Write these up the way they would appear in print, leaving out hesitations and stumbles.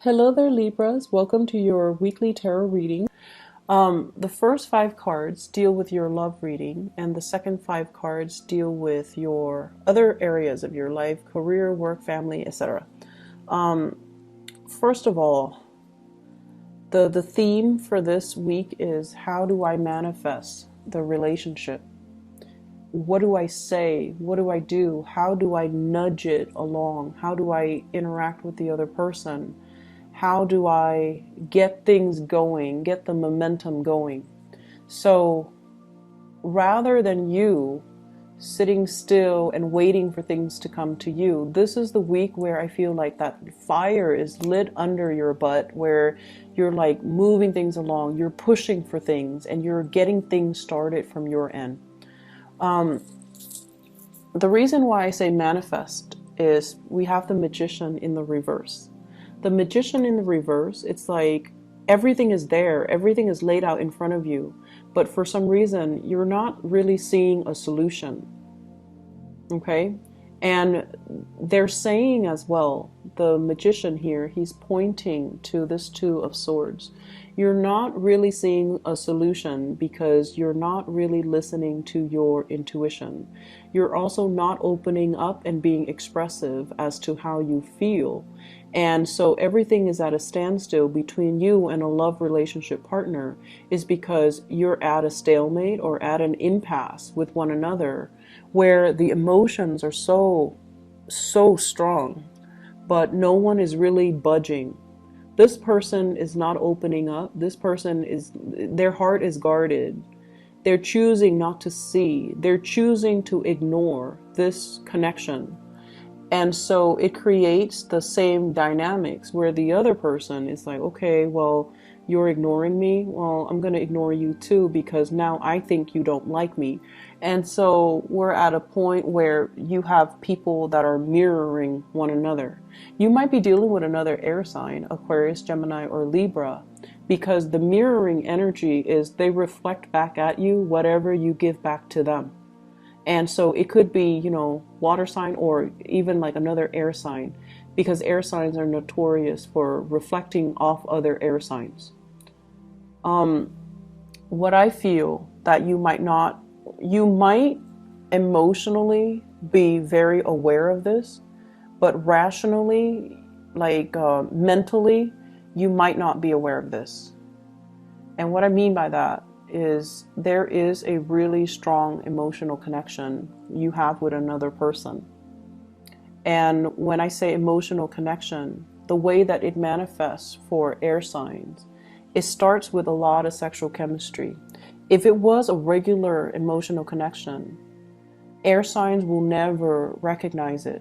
Hello there, Libras. Welcome to your weekly tarot reading. The first five cards deal with your love reading, and the second five cards deal with your other areas of your life, career, work, family, etc. First of all, the theme for this week is how do I manifest the relationship? What do I say? What do I do? How do I nudge it along? How do I interact with the other person? How do I get things going, get the momentum going? So rather than you sitting still and waiting for things to come to you, this is the week where I feel like that fire is lit under your butt, where you're like moving things along, you're pushing for things, and you're getting things started from your end. The reason why I say manifest is we have the Magician in the reverse. The Magician in the reverse, it's like everything is there, everything is laid out in front of you, but for some reason you're not really seeing a solution. Okay? And they're saying as well, the Magician here, he's pointing to this Two of Swords. You're not really seeing a solution because you're not really listening to your intuition. You're also not opening up and being expressive as to how you feel. And so everything is at a standstill between you and a love relationship partner is because you're at a stalemate or at an impasse with one another, where the emotions are so strong, but no one is really budging. This person is not opening up. This person is, their heart is guarded. They're choosing not to see. They're choosing to ignore this connection. And so it creates the same dynamics where the other person is like, okay, well, you're ignoring me. Well, I'm going to ignore you too because now I think you don't like me. And so we're at a point where you have people that are mirroring one another. You might be dealing with another air sign, Aquarius, Gemini, or Libra, because the mirroring energy is they reflect back at you whatever you give back to them. And so it could be, water sign or even like another air sign, because air signs are notorious for reflecting off other air signs. What I feel that you might emotionally be very aware of this, but rationally, like mentally, you might not be aware of this. And what I mean by that is there is a really strong emotional connection you have with another person. And when I say emotional connection, the way that it manifests for air signs, it starts with a lot of sexual chemistry. If it was a regular emotional connection, air signs will never recognize it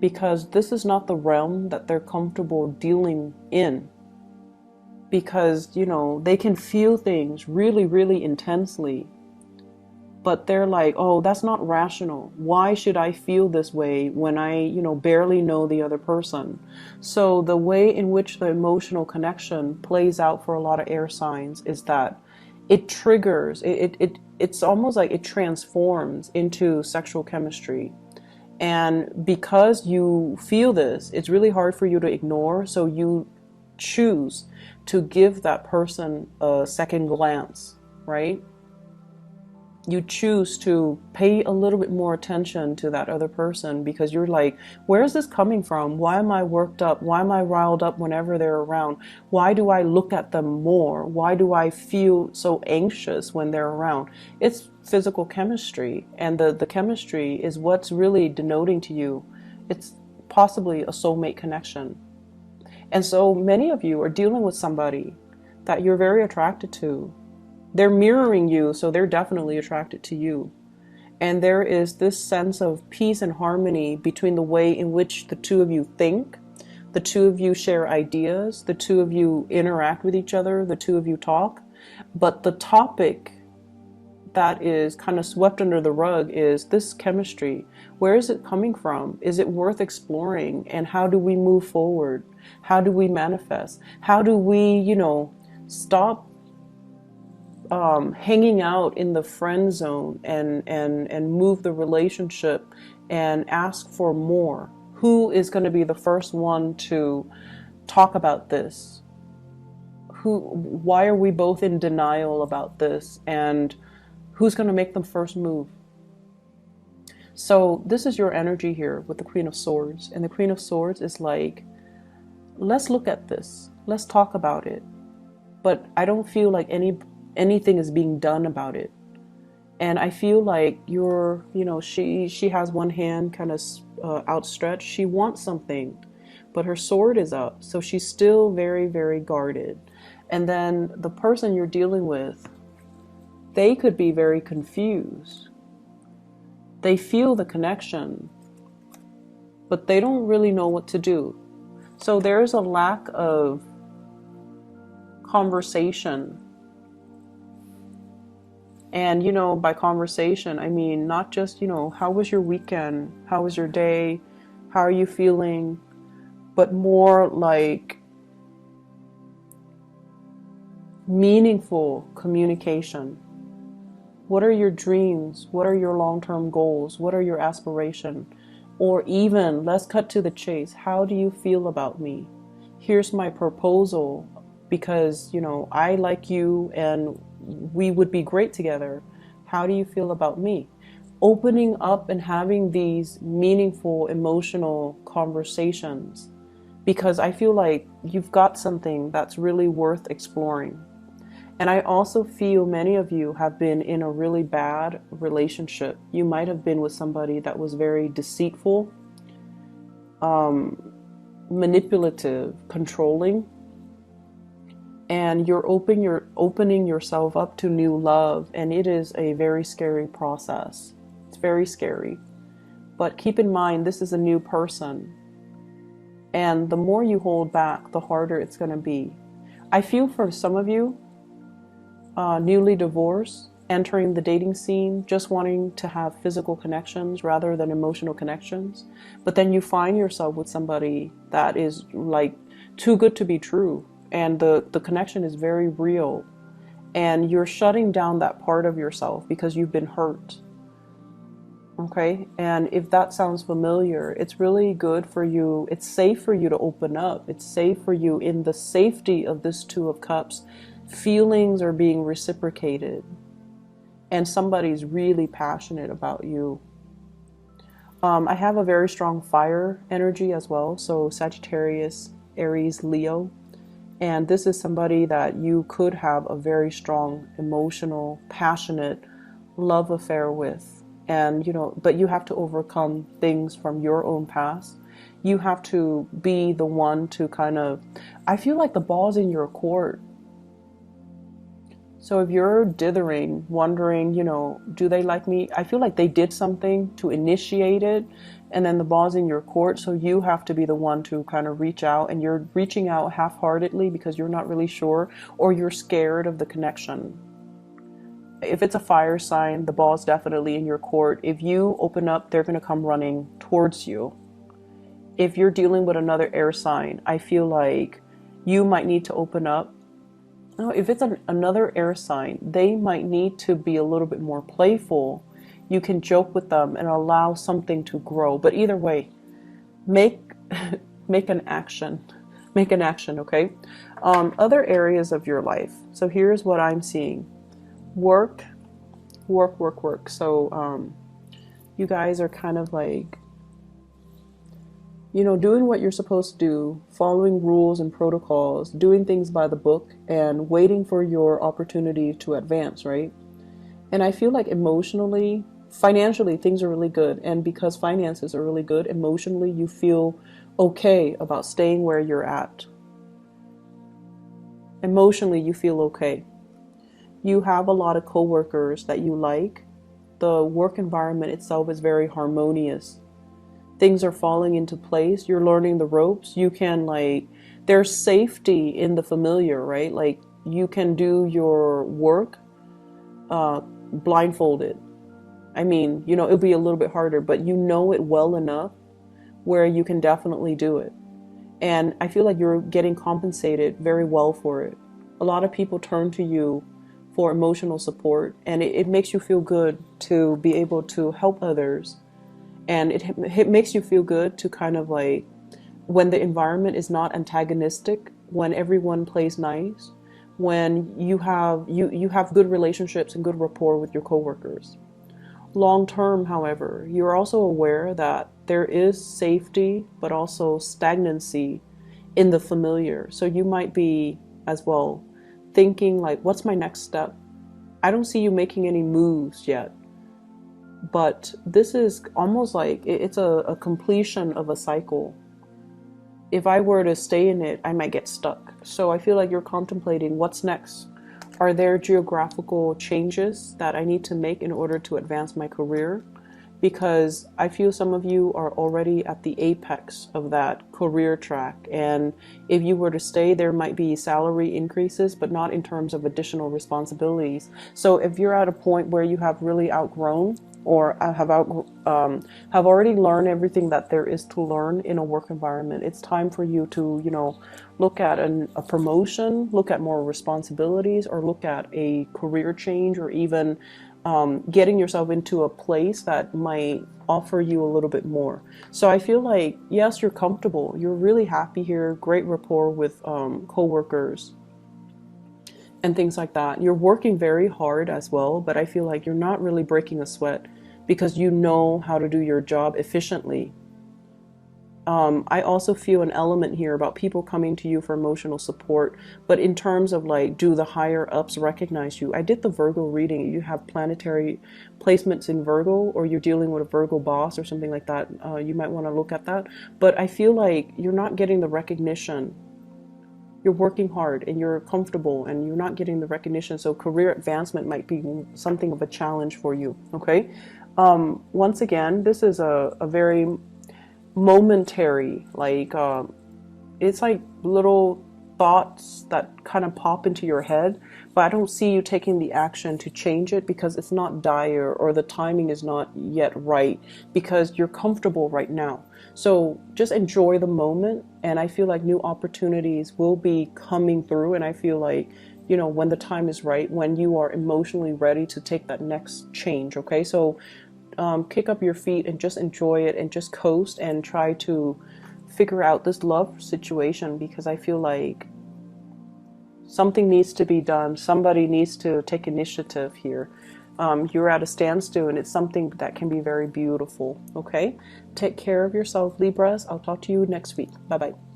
because this is not the realm that they're comfortable dealing in. Because, they can feel things really, really intensely, but they're like, oh, that's not rational. Why should I feel this way when I, barely know the other person? So the way in which the emotional connection plays out for a lot of air signs is that it triggers, it's almost like it transforms into sexual chemistry. And because you feel this, it's really hard for you to ignore. So you choose to give that person a second glance, right? You choose to pay a little bit more attention to that other person because you're like, where is this coming from? Why am I worked up? Why am I riled up whenever they're around? Why do I look at them more? Why do I feel so anxious when they're around? It's physical chemistry, and the chemistry is what's really denoting to you. It's possibly a soulmate connection. And so many of you are dealing with somebody that you're very attracted to. They're mirroring you, so they're definitely attracted to you. And there is this sense of peace and harmony between the way in which the two of you think, the two of you share ideas, the two of you interact with each other, the two of you talk. But the topic that is kind of swept under the rug is this chemistry. Where is it coming from? Is it worth exploring? And how do we move forward? How do we manifest? How do we, stop hanging out in the friend zone and move the relationship and ask for more? Who is going to be the first one to talk about this? Why are we both in denial about this? And who's going to make the first move? So this is your energy here with the Queen of Swords. And the Queen of Swords is like, let's look at this. Let's talk about it. But I don't feel like anything is being done about it. And I feel like she has one hand kind of outstretched. She wants something, but her sword is up. So she's still very, very guarded. And then the person you're dealing with, they could be very confused. They feel the connection, but they don't really know what to do. So there's a lack of conversation. And, by conversation, I mean, not just, how was your weekend? How was your day? How are you feeling? But more like meaningful communication. What are your dreams? What are your long-term goals? What are your aspirations? Or even, let's cut to the chase. How do you feel about me? Here's my proposal because, I like you and we would be great together. How do you feel about me? Opening up and having these meaningful, emotional conversations, because I feel like you've got something that's really worth exploring. And I also feel many of you have been in a really bad relationship. You might have been with somebody that was very deceitful, manipulative, controlling. And you're opening yourself up to new love. And it is a very scary process. It's very scary. But keep in mind, this is a new person. And the more you hold back, the harder it's going to be. I feel for some of you, newly divorced, entering the dating scene, just wanting to have physical connections rather than emotional connections. But then you find yourself with somebody that is like too good to be true. And the connection is very real. And you're shutting down that part of yourself because you've been hurt. Okay? And if that sounds familiar, it's really good for you. It's safe for you to open up. It's safe for you in the safety of this Two of Cups. Feelings are being reciprocated. And somebody's really passionate about you. I have a very strong fire energy as well. So Sagittarius, Aries, Leo. And this is somebody that you could have a very strong, emotional, passionate love affair with. And, but you have to overcome things from your own past. You have to be the one to I feel like the ball's in your court. So if you're dithering, wondering, do they like me? I feel like they did something to initiate it, and then the ball's in your court. So you have to be the one to reach out, and you're reaching out half-heartedly because you're not really sure, or you're scared of the connection. If it's a fire sign, the ball's definitely in your court. If you open up, they're going to come running towards you. If you're dealing with another air sign, I feel like you might need to open up. No, if it's another air sign, they might need to be a little bit more playful. You can joke with them and allow something to grow. But either way, make an action. Make an action, okay? Other areas of your life. So here's what I'm seeing. Work. So you guys are kind of like, doing what you're supposed to do, following rules and protocols, doing things by the book, and waiting for your opportunity to advance, right? And I feel like emotionally, financially, things are really good. And because finances are really good, emotionally, you feel okay about staying where you're at. Emotionally, you feel okay. You have a lot of coworkers that you like. The work environment itself is very harmonious. Things are falling into place. You're learning the ropes. You can there's safety in the familiar, right? Like you can do your work blindfolded. I mean, it'll be a little bit harder, but you know it well enough where you can definitely do it. And I feel like you're getting compensated very well for it. A lot of people turn to you for emotional support, and it makes you feel good to be able to help others. And it makes you feel good to when the environment is not antagonistic, when everyone plays nice, when you have good relationships and good rapport with your coworkers. Long term, however, you're also aware that there is safety but also stagnancy in the familiar. So you might be as well thinking like, what's my next step? I don't see you making any moves yet. But this is almost like it's a completion of a cycle. If I were to stay in it, I might get stuck. So I feel like you're contemplating what's next. Are there geographical changes that I need to make in order to advance my career? Because I feel some of you are already at the apex of that career track. And if you were to stay, there might be salary increases, but not in terms of additional responsibilities. So if you're at a point where you have really outgrown or have already learned everything that there is to learn in a work environment, it's time for you to, look at a promotion, look at more responsibilities, or look at a career change, or even getting yourself into a place that might offer you a little bit more. So I feel like, yes, you're comfortable. You're really happy here, great rapport with coworkers and things like that. You're working very hard as well, but I feel like you're not really breaking a sweat because you know how to do your job efficiently. I also feel an element here about people coming to you for emotional support, but in terms of like, do the higher ups recognize you? I did the Virgo reading. You have planetary placements in Virgo, or you're dealing with a Virgo boss or something like that. You might want to look at that. But I feel like you're not getting the recognition. You're working hard and you're comfortable and you're not getting the recognition. So career advancement might be something of a challenge for you. Okay. Once again, this is a very momentary, like it's like little thoughts that kind of pop into your head, but I don't see you taking the action to change it because it's not dire or the timing is not yet right, because you're comfortable right now. So just enjoy the moment, and I feel like new opportunities will be coming through, and I feel like, when the time is right, when you are emotionally ready to take that next change. Okay, so kick up your feet and just enjoy it and just coast and try to figure out this love situation, because I feel like something needs to be done. Somebody needs to take initiative here. You're at a standstill and it's something that can be very beautiful. Okay? Take care of yourself, Libras. I'll talk to you next week. Bye-bye.